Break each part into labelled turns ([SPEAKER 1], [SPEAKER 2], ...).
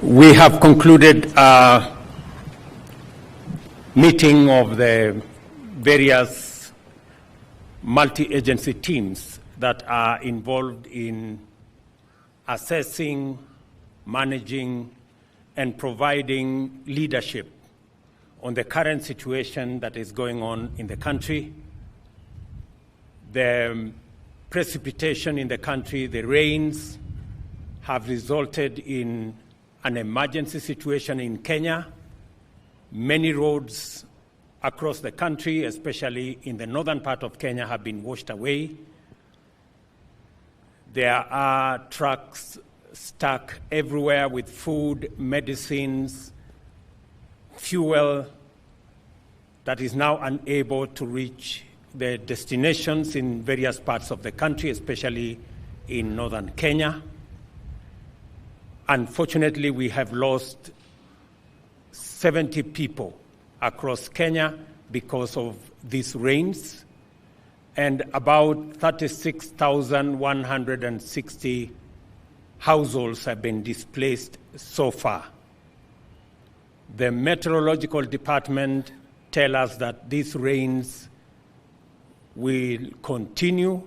[SPEAKER 1] We have concluded a meeting of the various multi-agency teams that are involved in assessing, managing, and providing leadership on the current situation that is going on in the country. The precipitation in the country, the rains, have resulted in an emergency situation in Kenya. Many roads across the country, especially in the northern part of Kenya, have been washed away. There are trucks stuck everywhere with food, medicines, fuel that is now unable to reach the destinations in various parts of the country, especially in northern Kenya. Unfortunately, we have lost 70 people across Kenya because of these rains, and about 36,160 households have been displaced so far. The meteorological department tell us that these rains will continue,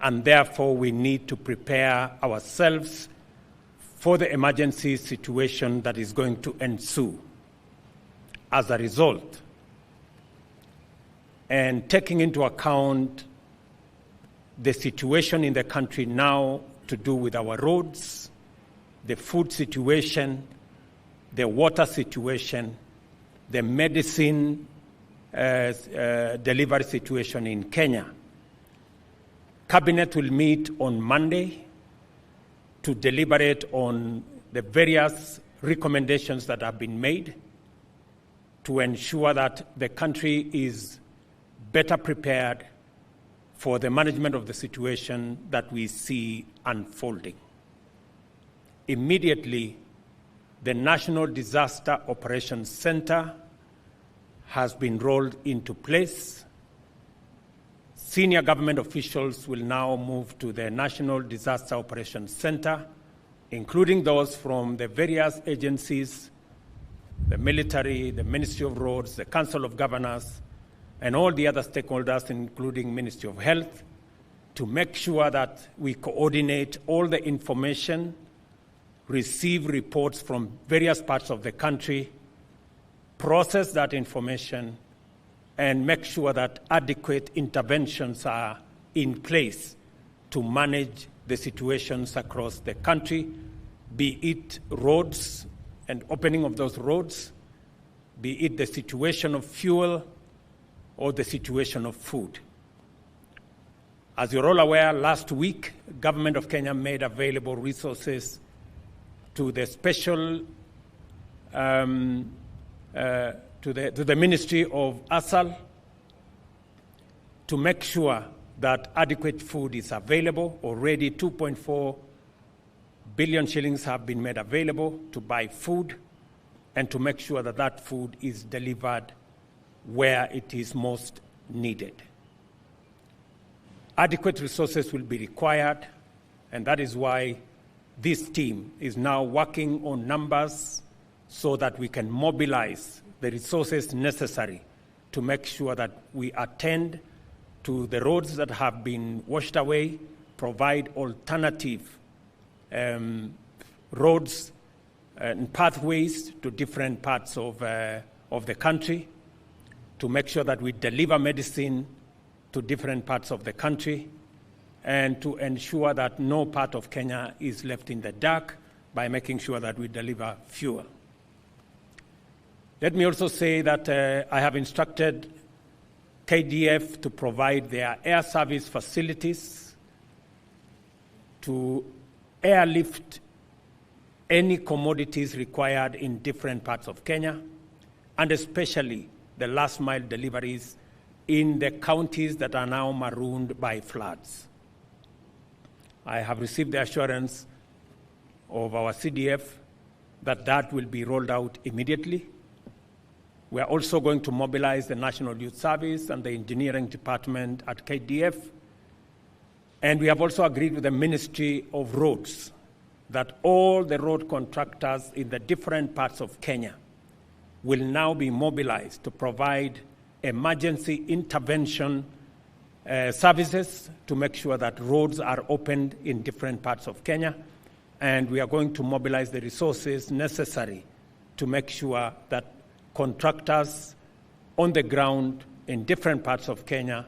[SPEAKER 1] and therefore we need to prepare ourselves for the emergency situation that is going to ensue as a result. And taking into account the situation in the country now to do with our roads, the food situation, the water situation, the medicine delivery situation in Kenya, Cabinet will meet on Monday to deliberate on the various recommendations that have been made to ensure that the country is better prepared for the management of the situation that we see unfolding. Immediately, the National Disaster Operations Center has been rolled into place. Senior government officials will now move to the National Disaster Operations Center, including those from the various agencies, the military, the Ministry of Roads, the Council of Governors, and all the other stakeholders, including Ministry of Health, to make sure that we coordinate all the information, receive reports from various parts of the country, process that information, and make sure that adequate interventions are in place to manage the situations across the country, be it roads and opening of those roads, be it the situation of fuel or the situation of food. As you're all aware, last week, Government of Kenya made available resources to the special to the Ministry of ASAL to make sure that adequate food is available. Already 2.4 billion shillings have been made available to buy food and to make sure that that food is delivered where it is most needed. Adequate resources will be required, and that is why this team is now working on numbers so that we can mobilize the resources necessary to make sure that we attend to the roads that have been washed away, provide alternative roads and pathways to different parts of the country, to make sure that we deliver medicine to different parts of the country, and to ensure that no part of Kenya is left in the dark by making sure that we deliver fuel. Let me also say that I have instructed KDF to provide their air service facilities to airlift any commodities required in different parts of Kenya, and especially the last mile deliveries in the counties that are now marooned by floods. I have received the assurance of our CDF that that will be rolled out immediately. We are also going to mobilize the National Youth Service and the engineering department at KDF. And we have also agreed with the Ministry of Roads that all the road contractors in the different parts of Kenya will now be mobilized to provide emergency intervention services to make sure that roads are opened in different parts of Kenya. And we are going to mobilize the resources necessary to make sure that contractors on the ground in different parts of Kenya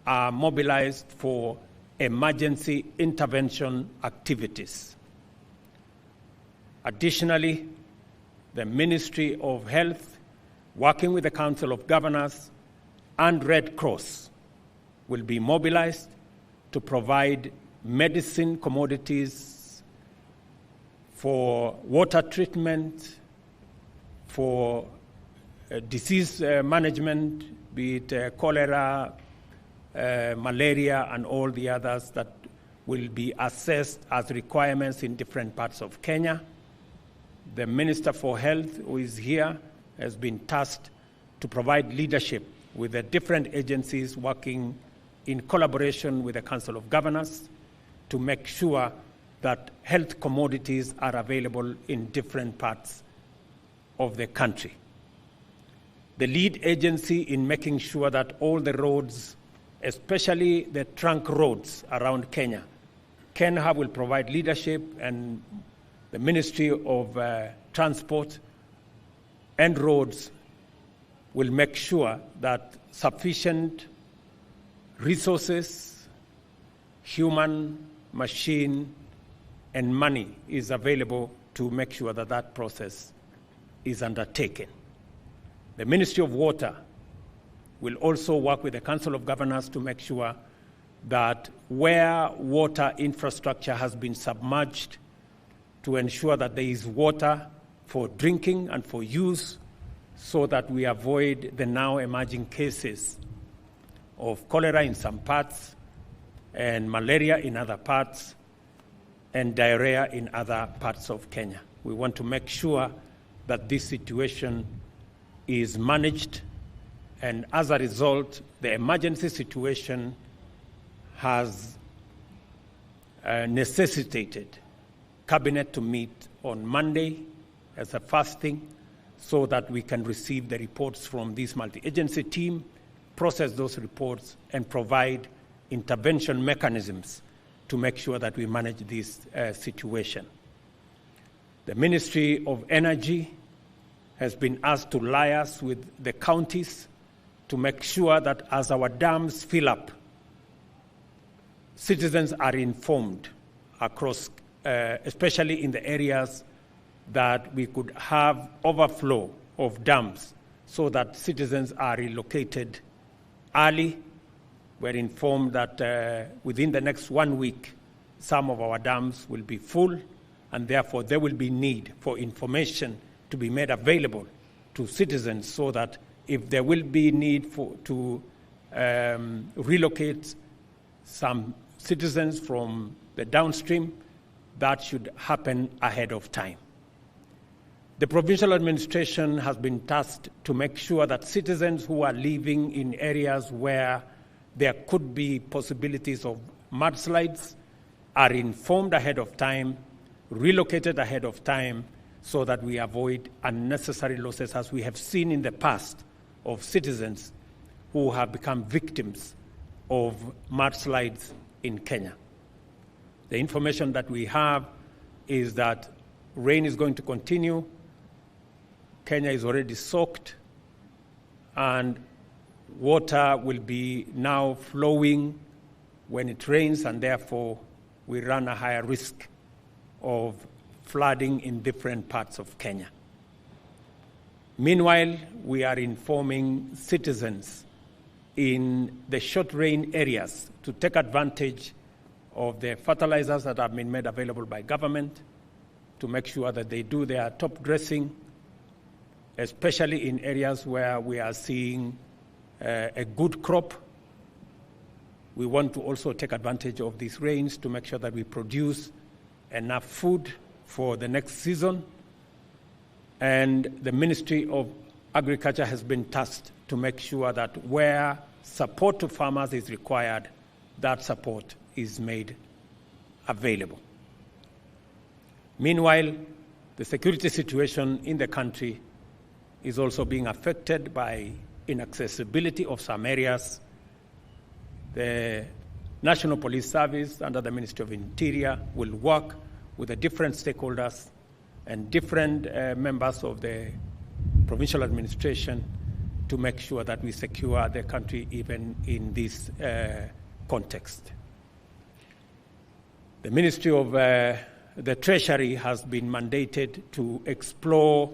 [SPEAKER 1] are mobilized for emergency intervention activities. Additionally, the Ministry of Health, working with the Council of Governors and Red Cross, will be mobilized to provide medicine commodities for water treatment, for disease management, be it cholera, malaria, and all the others that will be assessed as requirements in different parts of Kenya. The Minister for Health, who is here, has been tasked to provide leadership with the different agencies working in collaboration with the Council of Governors to make sure that health commodities are available in different parts of the country. The lead agency in making sure that all the roads, especially the trunk roads around Kenya, KenHub will provide leadership, and the Ministry of Transport and Roads will make sure that sufficient resources, human, machine, and money is available to make sure that that process is undertaken. The Ministry of Water will also work with the Council of Governors to make sure that where water infrastructure has been submerged, to ensure that there is water for drinking and for use, so that we avoid the now emerging cases of cholera in some parts, and malaria in other parts, and diarrhea in other parts of Kenya. We want to make sure that this situation is managed, and as a result, the emergency situation has necessitated Cabinet to meet on Monday as a first thing, so that we can receive the reports from this multi-agency team, process those reports, and provide intervention mechanisms to make sure that we manage this situation. The Ministry of Energy has been asked to liaise with the counties to make sure that as our dams fill up, citizens are informed across, especially in the areas that we could have overflow of dams, so that citizens are relocated early. We're informed that within the next 1 week, some of our dams will be full, and therefore there will be need for information to be made available to citizens, so that if there will be need to relocate some citizens from the downstream, that should happen ahead of time. The provincial administration has been tasked to make sure that citizens who are living in areas where there could be possibilities of mudslides are informed ahead of time, relocated ahead of time, so that we avoid unnecessary losses, as we have seen in the past, of citizens who have become victims of mudslides in Kenya. The information that we have is that rain is going to continue. Kenya is already soaked, and water will be now flowing when it rains, and therefore we run a higher risk of flooding in different parts of Kenya. Meanwhile, we are informing citizens in the short rain areas to take advantage of the fertilizers that have been made available by government, to make sure that they do their top dressing, especially in areas where we are seeing a good crop. We want to also take advantage of these rains to make sure that we produce enough food for the next season. And the Ministry of Agriculture has been tasked to make sure that where support to farmers is required, that support is made available. Meanwhile, the security situation in the country is also being affected by inaccessibility of some areas. The National Police Service under the Ministry of Interior will work with the different stakeholders and different members of the provincial administration to make sure that we secure the country even in this context. The Ministry of the Treasury has been mandated to explore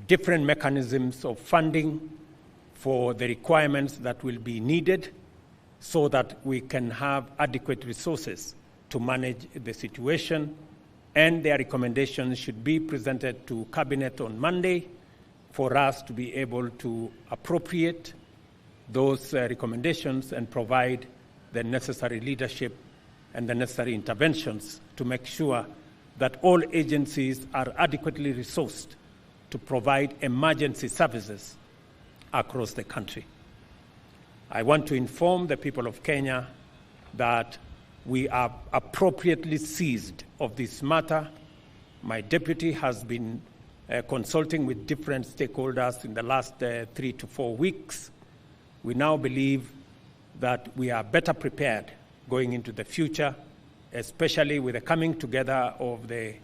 [SPEAKER 1] different mechanisms of funding for the requirements that will be needed so that we can have adequate resources to manage the situation, and their recommendations should be presented to Cabinet on Monday for us to be able to appropriate those recommendations and provide the necessary leadership and the necessary interventions to make sure that all agencies are adequately resourced to provide emergency services across the country. I want to inform the people of Kenya that we are appropriately seized of this matter. My deputy has been consulting with different stakeholders in the last 3 to 4 weeks. We now believe that we are better prepared going into the future, especially with the coming together of the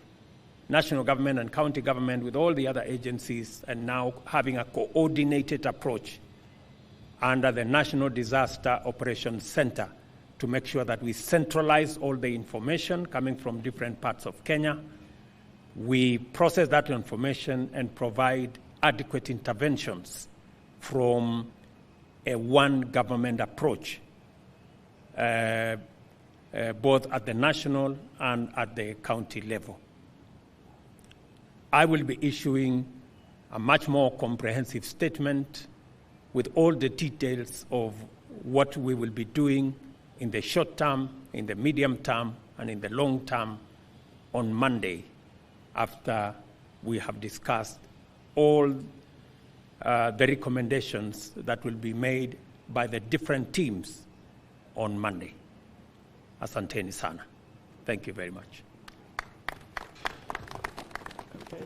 [SPEAKER 1] national government and county government with all the other agencies, and now having a coordinated approach under the National Disaster Operations Center to make sure that we centralize all the information coming from different parts of Kenya. We process that information and provide adequate interventions from a one government approach, both at the national and at the county level. I will be issuing a much more comprehensive statement with all the details of what we will be doing in the short term, in the medium term, and in the long term on Monday, after we have discussed all the recommendations that will be made by the different teams on Monday. Asanteni sana. Thank you very much.
[SPEAKER 2] Okay.